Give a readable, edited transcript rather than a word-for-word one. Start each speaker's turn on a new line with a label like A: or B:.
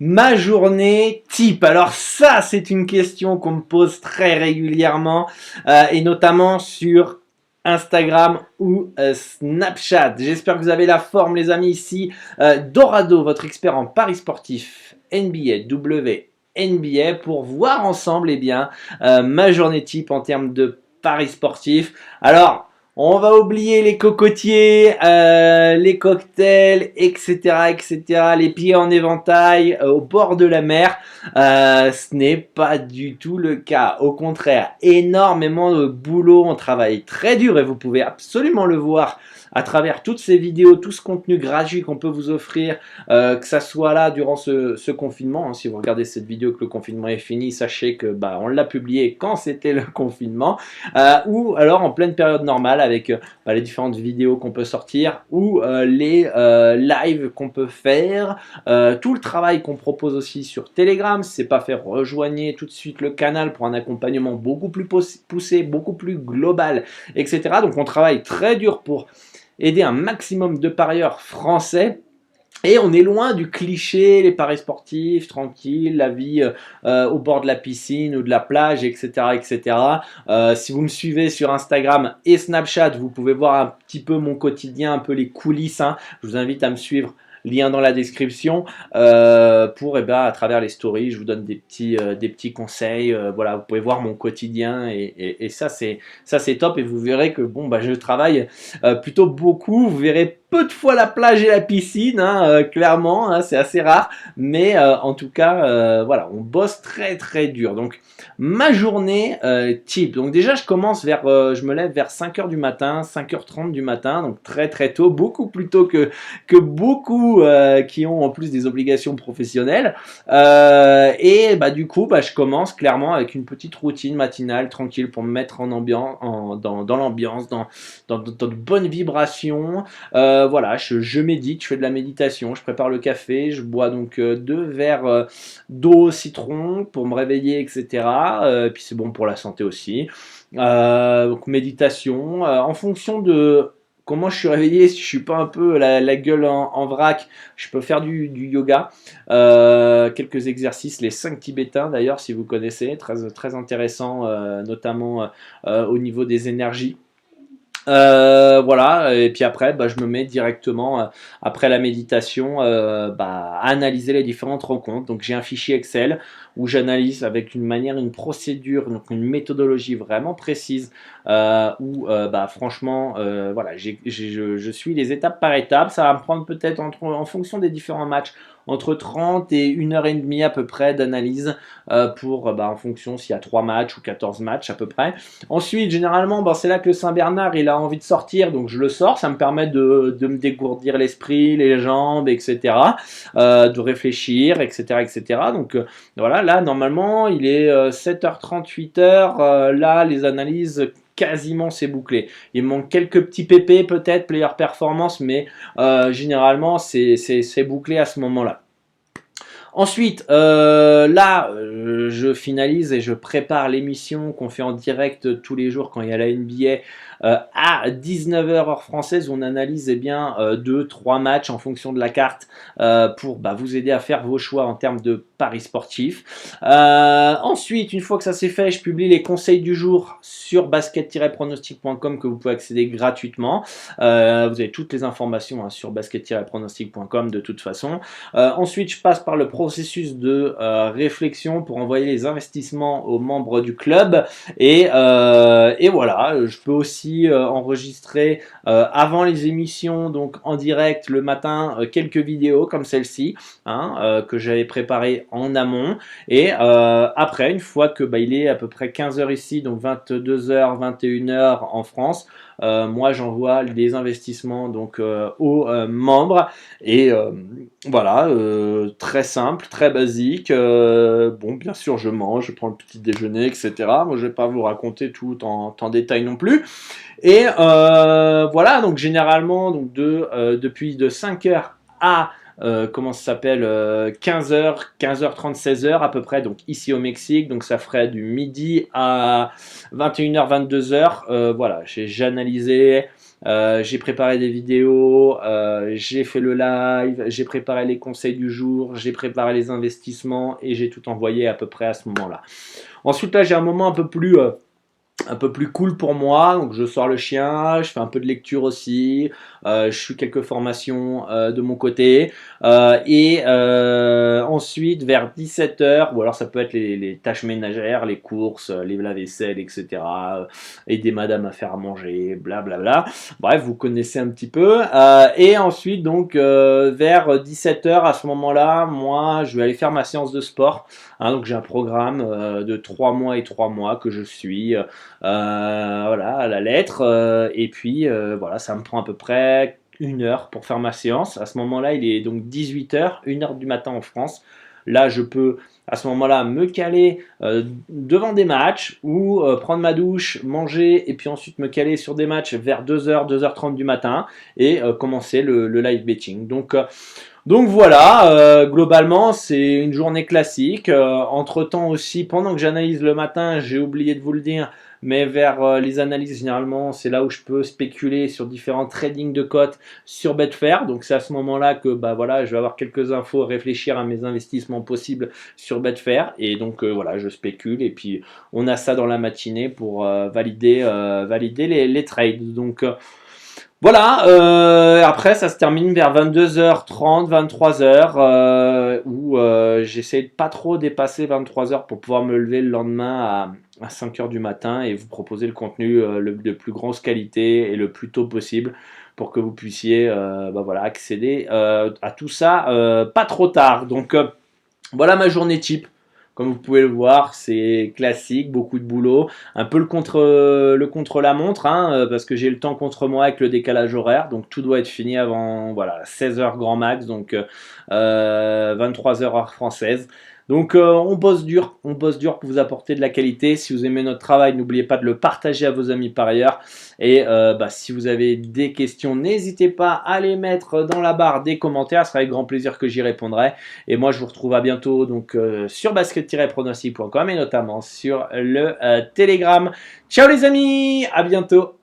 A: Ma journée type. Alors ça, c'est une question qu'on me pose très régulièrement et notamment sur Instagram ou Snapchat. J'espère que vous avez la forme, les amis. Ici, Dorado, votre expert en paris sportif NBA, WNBA, pour voir ensemble, ma journée type en termes de paris sportifs. Alors, on va oublier les cocotiers, les cocktails, etc., etc., les pieds en éventail au bord de la mer. Ce n'est pas du tout le cas. Au contraire, énormément de boulot. On travaille très dur et vous pouvez absolument le voir à travers toutes ces vidéos, tout ce contenu gratuit qu'on peut vous offrir, que ça soit là durant ce confinement. Hein. Si vous regardez cette vidéo que le confinement est fini, sachez que on l'a publié quand c'était le confinement, ou alors en pleine période normale avec les différentes vidéos qu'on peut sortir ou les lives qu'on peut faire, tout le travail qu'on propose aussi sur Telegram. Si c'est pas fait, rejoignez tout de suite le canal pour un accompagnement beaucoup plus poussé, beaucoup plus global, etc. Donc on travaille très dur pour aider un maximum de parieurs français. Et on est loin du cliché, les paris sportifs, tranquille, la vie au bord de la piscine ou de la plage, etc. etc. Si vous me suivez sur Instagram et Snapchat, vous pouvez voir un petit peu mon quotidien, un peu les coulisses. Hein. Je vous invite à me suivre. Lien dans la description pour à travers les stories je vous donne des petits conseils, voilà, vous pouvez voir mon quotidien et ça c'est top et vous verrez que je travaille plutôt beaucoup, vous verrez peu de fois la plage et la piscine, hein, clairement, hein, c'est assez rare, mais en tout cas, voilà, on bosse très très dur. Donc, ma journée type. Donc déjà, je me lève vers 5h du matin, 5h30 du matin, donc très très tôt, beaucoup plus tôt que beaucoup qui ont en plus des obligations professionnelles. Du coup, je commence clairement avec une petite routine matinale tranquille pour me mettre en ambiance, dans l'ambiance, dans de bonnes vibrations. Voilà, je médite, je fais de la méditation, je prépare le café, je bois donc 2 verres d'eau au citron pour me réveiller, etc. Puis c'est bon pour la santé aussi. Donc méditation, en fonction de comment je suis réveillé, si je suis pas un peu la gueule en vrac, je peux faire du yoga, quelques exercices, les 5 tibétains d'ailleurs si vous connaissez, très, très intéressant, notamment au niveau des énergies. Voilà, et puis après, je me mets directement, après la méditation, à analyser les différentes rencontres. Donc j'ai un fichier Excel où j'analyse avec une procédure, donc une méthodologie vraiment précise, où franchement, voilà, je suis les étapes par étape. Ça va me prendre peut-être en fonction des différents matchs, entre 30 et 1h30 à peu près d'analyse en fonction s'il y a 3 matchs ou 14 matchs à peu près. Ensuite, généralement, c'est là que le Saint-Bernard il a envie de sortir, donc je le sors. Ça me permet de me dégourdir l'esprit, les jambes, etc. De réfléchir, etc. etc. Donc voilà, là normalement il est 7h30, 8h. Là, les analyses quasiment c'est bouclé. Il me manque quelques petits PP peut-être, player performance, mais généralement c'est bouclé à ce moment-là. Ensuite, je finalise et je prépare l'émission qu'on fait en direct tous les jours quand il y a la NBA à 19h heure française. On analyse 2-3 matchs en fonction de la carte pour vous aider à faire vos choix en termes de paris sportifs. Ensuite, une fois que ça c'est fait, je publie les conseils du jour sur basket-pronostic.com que vous pouvez accéder gratuitement. Vous avez toutes les informations sur basket-pronostic.com de toute façon. Ensuite, je passe par le processus de réflexion pour envoyer les investissements aux membres du club et voilà, je peux aussi enregistrer avant les émissions, donc en direct le matin, quelques vidéos comme celle-ci que j'avais préparées en amont et après, une fois que il est à peu près 15h ici, donc 22h, 21h en France, moi j'envoie les investissements donc aux membres et voilà, très simple, très basique. Bien sûr, je mange, je prends le petit déjeuner, etc. Moi, je vais pas vous raconter tout en détail non plus. Et voilà, donc généralement, depuis de 5h à comment ça s'appelle 15h, 15h30, 16h à peu près, donc ici au Mexique, donc ça ferait du midi à 21h, 22h. Voilà, j'ai analysé J'ai préparé des vidéos, j'ai fait le live, j'ai préparé les conseils du jour, j'ai préparé les investissements et j'ai tout envoyé à peu près à ce moment-là. Ensuite, là, j'ai un moment un peu plus cool pour moi. Donc je sors le chien, je fais un peu de lecture aussi, je suis quelques formations de mon côté. Ensuite, vers 17h, ou alors ça peut être les tâches ménagères, les courses, les lave-vaisselle, etc. Aider madame à faire à manger, blablabla. Bref, vous connaissez un petit peu. Et ensuite, donc, vers 17h, à ce moment-là, moi, je vais aller faire ma séance de sport. Hein, donc j'ai un programme de 3 mois et 3 mois que je suis. Voilà, à la lettre. Et puis, voilà, ça me prend à peu près 1 heure pour faire ma séance. À ce moment-là, il est donc 18h, 1h du matin en France. Là, je peux à ce moment-là me caler devant des matchs ou prendre ma douche, manger et puis ensuite me caler sur des matchs vers 2h, 2h30 du matin et commencer le live betting. Donc voilà, globalement c'est une journée classique. Entre-temps aussi, pendant que j'analyse le matin, j'ai oublié de vous le dire, mais vers les analyses généralement, c'est là où je peux spéculer sur différents tradings de cotes sur Betfair. Donc c'est à ce moment-là que bah voilà, je vais avoir quelques infos, réfléchir à mes investissements possibles sur Betfair et donc voilà, je spécule et puis on a ça dans la matinée pour valider les trades. Donc voilà, après ça se termine vers 22h30, 23h, où j'essaie de pas trop dépasser 23h pour pouvoir me lever le lendemain à 5h du matin et vous proposer le contenu de plus grosse qualité et le plus tôt possible pour que vous puissiez bah voilà, accéder à tout ça pas trop tard. Donc voilà ma journée type. Comme vous pouvez le voir, c'est classique, beaucoup de boulot, un peu le contre la montre, hein, parce que j'ai le temps contre moi avec le décalage horaire, donc tout doit être fini avant voilà 16h grand max, donc 23h heure française. Donc on bosse dur pour vous apporter de la qualité. Si vous aimez notre travail, n'oubliez pas de le partager à vos amis par ailleurs. Et bah, si vous avez des questions, n'hésitez pas à les mettre dans la barre des commentaires. Ce sera avec grand plaisir que j'y répondrai. Et moi, je vous retrouve à bientôt donc, sur basket-pronostic.com et notamment sur le Telegram. Ciao les amis, à bientôt.